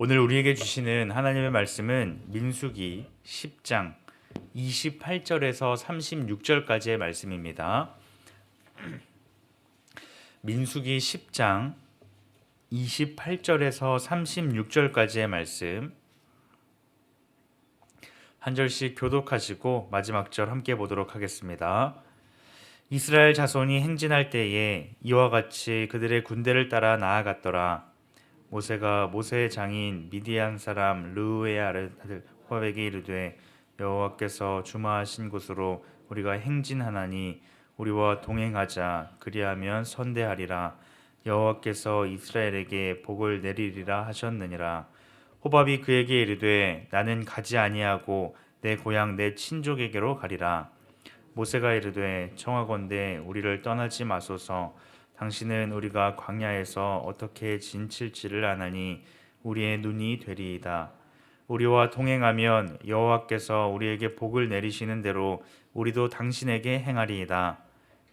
오늘 우리에게 주시는 하나님의 말씀은 민수기 10장 28절에서 36절까지의 말씀입니다. 민수기 10장 28절에서 36절까지의 말씀 한 절씩 교독하시고 마지막 절 함께 보도록 하겠습니다. 이스라엘 자손이 행진할 때에 이와 같이 그들의 군대를 따라 나아갔더라. 모세가 모세의 장인 미디안 사람 르우의 아들 호밥에게 이르되 여호와께서 주마하신 곳으로 우리가 행진하나니 우리와 동행하자. 그리하면 선대하리라. 여호와께서 이스라엘에게 복을 내리리라 하셨느니라. 호밥이 그에게 이르되 나는 가지 아니하고 내 고향 내 친족에게로 가리라. 모세가 이르되 청하건대 우리를 떠나지 마소서. 당신은 우리가 광야에서 어떻게 진칠지를 아나니 우리의 눈이 되리이다. 우리와 동행하면 여호와께서 우리에게 복을 내리시는 대로 우리도 당신에게 행하리이다.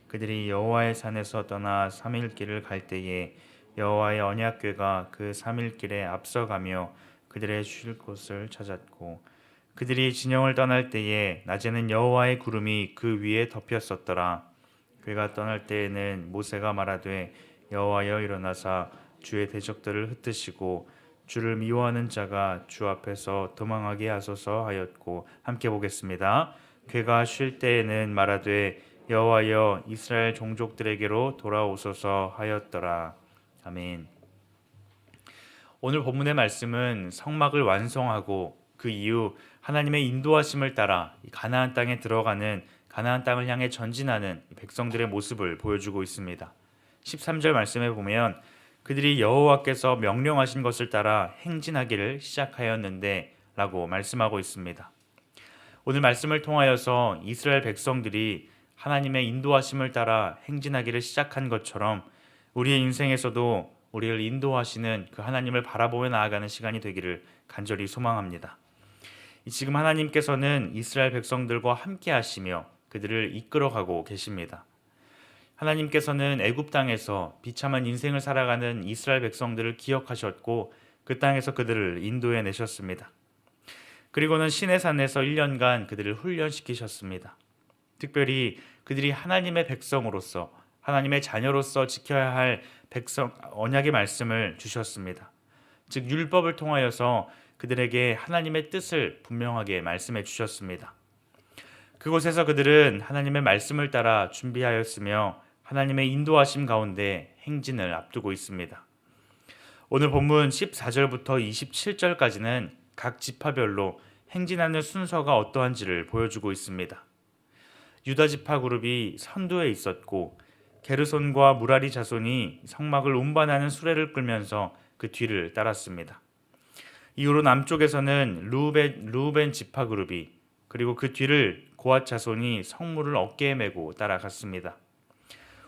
그들이 여호와의 산에서 떠나 3일 길을 갈 때에 여호와의 언약궤가 그 3일 길에 앞서가며 그들의 쉴 곳을 찾았고 그들이 진영을 떠날 때에 낮에는 여호와의 구름이 그 위에 덮였었더라. 그가 떠날 때에는 모세가 말하되 여호와여 일어나사 주의 대적들을 흩으시고 주를 미워하는 자가 주 앞에서 도망하게 하소서 하였고 함께 보겠습니다. 그가 쉴 때에는 말하되 여호와여 이스라엘 종족들에게로 돌아오소서 하였더라. 아멘. 오늘 본문의 말씀은 성막을 완성하고 그 이후 하나님의 인도하심을 따라 가나안 땅에 들어가는 가나안 땅을 향해 전진하는 백성들의 모습을 보여주고 있습니다. 13절 말씀에 보면 그들이 여호와께서 명령하신 것을 따라 행진하기를 시작하였는데 라고 말씀하고 있습니다. 오늘 말씀을 통하여서 이스라엘 백성들이 하나님의 인도하심을 따라 행진하기를 시작한 것처럼 우리의 인생에서도 우리를 인도하시는 그 하나님을 바라보며 나아가는 시간이 되기를 간절히 소망합니다. 지금 하나님께서는 이스라엘 백성들과 함께 하시며 그들을 이끌어가고 계십니다. 하나님께서는 애굽 땅에서 비참한 인생을 살아가는 이스라엘 백성들을 기억하셨고 그 땅에서 그들을 인도해 내셨습니다. 그리고는 시내산에서 1년간 그들을 훈련시키셨습니다. 특별히 그들이 하나님의 백성으로서 하나님의 자녀로서 지켜야 할 백성 언약의 말씀을 주셨습니다. 즉 율법을 통하여서 그들에게 하나님의 뜻을 분명하게 말씀해 주셨습니다. 그곳에서 그들은 하나님의 말씀을 따라 준비하였으며 하나님의 인도하심 가운데 행진을 앞두고 있습니다. 오늘 본문 14절부터 27절까지는 각 지파별로 행진하는 순서가 어떠한지를 보여주고 있습니다. 유다 지파 그룹이 선두에 있었고 게르손과 무라리 자손이 성막을 운반하는 수레를 끌면서 그 뒤를 따랐습니다. 이후로 남쪽에서는 르우벤 지파 그룹이 그리고 그 뒤를 고앗 자손이 성물을 어깨에 메고 따라갔습니다.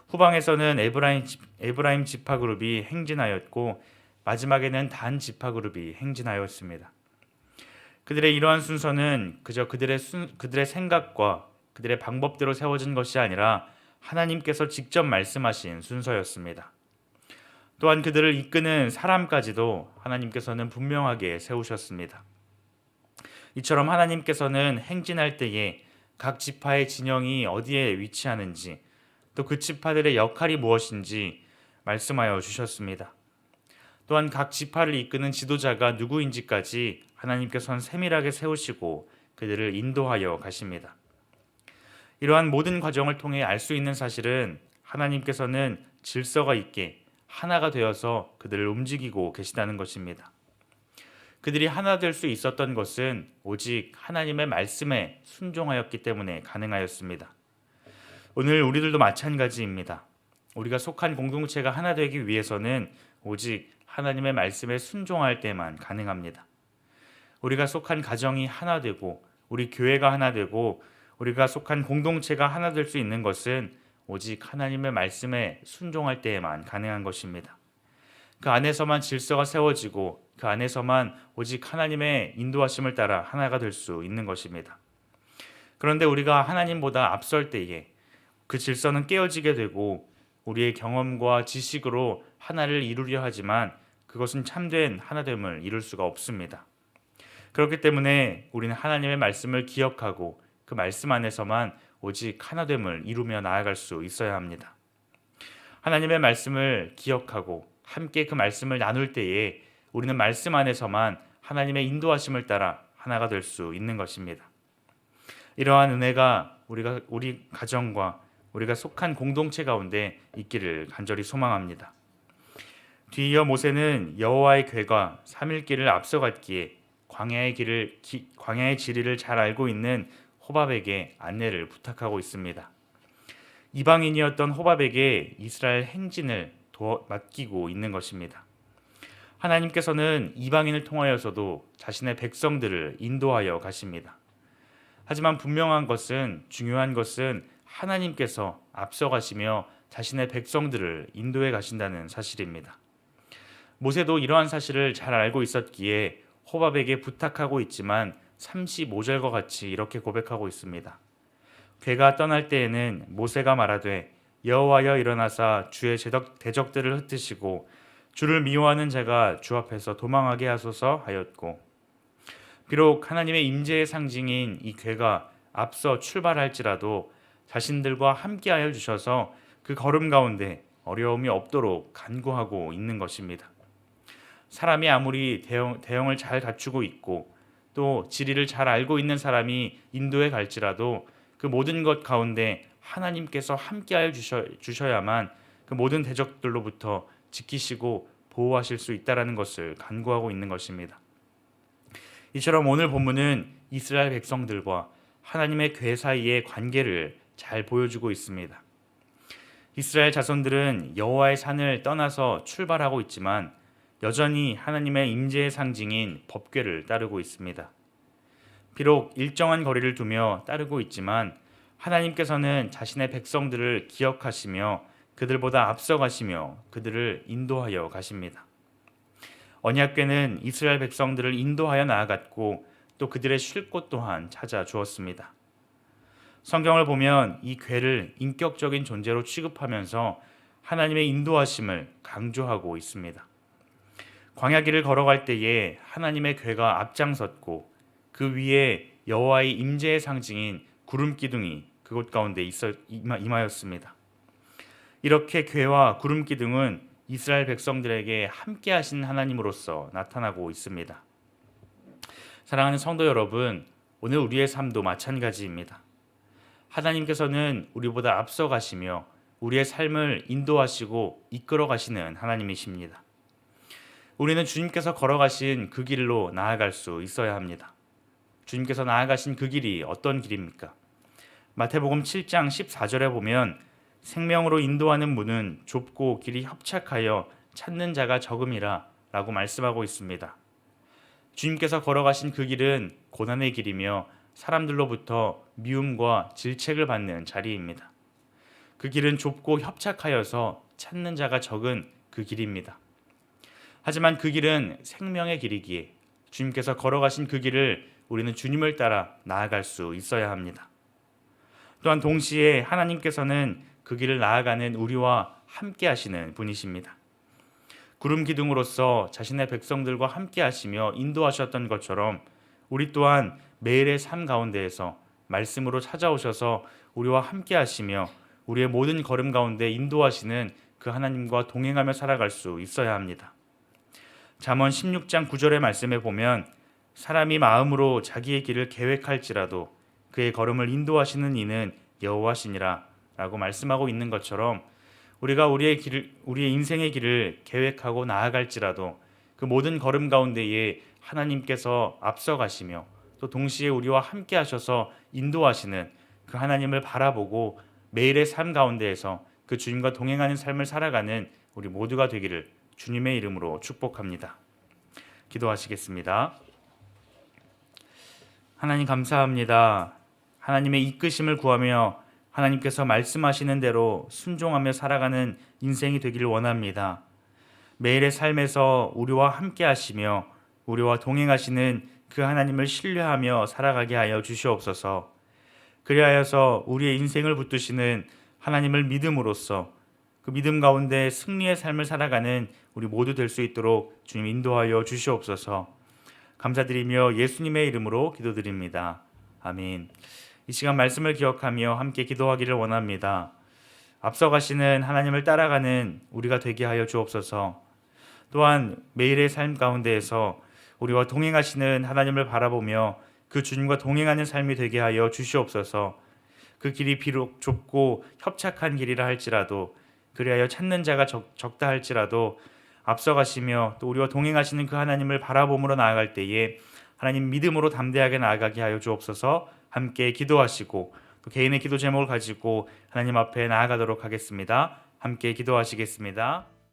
후방에서는 에브라임 지파 그룹이 행진하였고 마지막에는 단 지파 그룹이 행진하였습니다. 그들의 이러한 순서는 그저 그들의 생각과 그들의 방법대로 세워진 것이 아니라 하나님께서 직접 말씀하신 순서였습니다. 또한 그들을 이끄는 사람까지도 하나님께서는 분명하게 세우셨습니다. 이처럼 하나님께서는 행진할 때에 각 지파의 진영이 어디에 위치하는지 또 그 지파들의 역할이 무엇인지 말씀하여 주셨습니다. 또한 각 지파를 이끄는 지도자가 누구인지까지 하나님께서는 세밀하게 세우시고 그들을 인도하여 가십니다. 이러한 모든 과정을 통해 알 수 있는 사실은 하나님께서는 질서가 있게 하나가 되어서 그들을 움직이고 계시다는 것입니다. 그들이 하나 될 수 있었던 것은 오직 하나님의 말씀에 순종하였기 때문에 가능하였습니다. 오늘 우리들도 마찬가지입니다. 우리가 속한 공동체가 하나 되기 위해서는 오직 하나님의 말씀에 순종할 때만 가능합니다. 우리가 속한 가정이 하나 되고 우리 교회가 하나 되고 우리가 속한 공동체가 하나 될 수 있는 것은 오직 하나님의 말씀에 순종할 때에만 가능한 것입니다. 그 안에서만 질서가 세워지고 그 안에서만 오직 하나님의 인도하심을 따라 하나가 될 수 있는 것입니다. 그런데 우리가 하나님보다 앞설 때에 그 질서는 깨어지게 되고 우리의 경험과 지식으로 하나를 이루려 하지만 그것은 참된 하나됨을 이룰 수가 없습니다. 그렇기 때문에 우리는 하나님의 말씀을 기억하고 그 말씀 안에서만 오직 하나됨을 이루며 나아갈 수 있어야 합니다. 하나님의 말씀을 기억하고 함께 그 말씀을 나눌 때에 우리는 말씀 안에서만 하나님의 인도하심을 따라 하나가 될 수 있는 것입니다. 이러한 은혜가 우리 가정과 우리가 속한 공동체 가운데 있기를 간절히 소망합니다. 뒤이어 모세는 여호와의 궤가 3일 길을 앞서갔기에 광야의 지리를 잘 알고 있는 호밥에게 안내를 부탁하고 있습니다. 이방인이었던 호밥에게 이스라엘 행진을 맡기고 있는 것입니다. 하나님께서는 이방인을 통하여서도 자신의 백성들을 인도하여 가십니다. 하지만 중요한 것은 하나님께서 앞서가시며 자신의 백성들을 인도해 가신다는 사실입니다. 모세도 이러한 사실을 잘 알고 있었기에 호밥에게 부탁하고 있지만 35절과 같이 이렇게 고백하고 있습니다. 궤가 떠날 때에는 모세가 말하되 여호와여 일어나사 주의 대적들을 흩으시고 주를 미워하는 자가 주 앞에서 도망하게 하소서 하였고, 비록 하나님의 임재의 상징인 이 궤가 앞서 출발할지라도 자신들과 함께하여 주셔서 그 걸음 가운데 어려움이 없도록 간구하고 있는 것입니다. 사람이 아무리 대형을 잘 갖추고 있고 또 지리를 잘 알고 있는 사람이 인도에 갈지라도 그 모든 것 가운데 하나님께서 함께하여 주셔야만 그 모든 대적들로부터 지키시고 보호하실 수 있다라는 것을 간구하고 있는 것입니다. 이처럼 오늘 본문은 이스라엘 백성들과 하나님의 궤 사이의 관계를 잘 보여주고 있습니다. 이스라엘 자손들은 여호와의 산을 떠나서 출발하고 있지만 여전히 하나님의 임재의 상징인 법궤를 따르고 있습니다. 비록 일정한 거리를 두며 따르고 있지만 하나님께서는 자신의 백성들을 기억하시며 그들보다 앞서가시며 그들을 인도하여 가십니다. 언약궤는 이스라엘 백성들을 인도하여 나아갔고 또 그들의 쉴 곳 또한 찾아 주었습니다. 성경을 보면 이 궤를 인격적인 존재로 취급하면서 하나님의 인도하심을 강조하고 있습니다. 광야길을 걸어갈 때에 하나님의 궤가 앞장섰고 그 위에 여호와의 임재의 상징인 구름 기둥이 그곳 가운데 임하였습니다. 이렇게 궤와 구름 기둥은 이스라엘 백성들에게 함께 하신 하나님으로서 나타나고 있습니다. 사랑하는 성도 여러분, 오늘 우리의 삶도 마찬가지입니다. 하나님께서는 우리보다 앞서 가시며 우리의 삶을 인도하시고 이끌어 가시는 하나님이십니다. 우리는 주님께서 걸어가신 그 길로 나아갈 수 있어야 합니다. 주님께서 나아가신 그 길이 어떤 길입니까? 마태복음 7장 14절에 보면 생명으로 인도하는 문은 좁고 길이 협착하여 찾는 자가 적음이라 라고 말씀하고 있습니다. 주님께서 걸어가신 그 길은 고난의 길이며 사람들로부터 미움과 질책을 받는 자리입니다. 그 길은 좁고 협착하여서 찾는 자가 적은 그 길입니다. 하지만 그 길은 생명의 길이기에 주님께서 걸어가신 그 길을 우리는 주님을 따라 나아갈 수 있어야 합니다. 또한 동시에 하나님께서는 그 길을 나아가는 우리와 함께 하시는 분이십니다. 구름 기둥으로서 자신의 백성들과 함께 하시며 인도하셨던 것처럼 우리 또한 매일의 삶 가운데에서 말씀으로 찾아오셔서 우리와 함께 하시며 우리의 모든 걸음 가운데 인도하시는 그 하나님과 동행하며 살아갈 수 있어야 합니다. 잠언 16장 9절의 말씀에 보면 사람이 마음으로 자기의 길을 계획할지라도 그의 걸음을 인도하시는 이는 여호와시니라 라고 말씀하고 있는 것처럼 우리가 우리의 인생의 길을 계획하고 나아갈지라도 그 모든 걸음 가운데에 하나님께서 앞서가시며 또 동시에 우리와 함께 하셔서 인도하시는 그 하나님을 바라보고 매일의 삶 가운데에서 그 주님과 동행하는 삶을 살아가는 우리 모두가 되기를 주님의 이름으로 축복합니다. 기도하시겠습니다. 하나님 감사합니다. 하나님의 이끄심을 구하며 하나님께서 말씀하시는 대로 순종하며 살아가는 인생이 되기를 원합니다. 매일의 삶에서 우리와 함께 하시며 우리와 동행하시는 그 하나님을 신뢰하며 살아가게 하여 주시옵소서. 그리하여서 우리의 인생을 붙드시는 하나님을 믿음으로써 그 믿음 가운데 승리의 삶을 살아가는 우리 모두 될 수 있도록 주님 인도하여 주시옵소서. 감사드리며 예수님의 이름으로 기도드립니다. 아멘. 이 시간 말씀을 기억하며 함께 기도하기를 원합니다. 앞서가시는 하나님을 따라가는 우리가 되게 하여 주옵소서. 또한 매일의 삶 가운데에서 우리와 동행하시는 하나님을 바라보며 그 주님과 동행하는 삶이 되게 하여 주시옵소서. 그 길이 비록 좁고 협착한 길이라 할지라도, 그리하여 찾는 자가 적다 할지라도 앞서가시며 또 우리와 동행하시는 그 하나님을 바라봄으로 나아갈 때에 하나님 믿음으로 담대하게 나아가게 하여 주옵소서. 함께 기도하시고 또 개인의 기도 제목을 가지고 하나님 앞에 나아가도록 하겠습니다. 함께 기도하시겠습니다.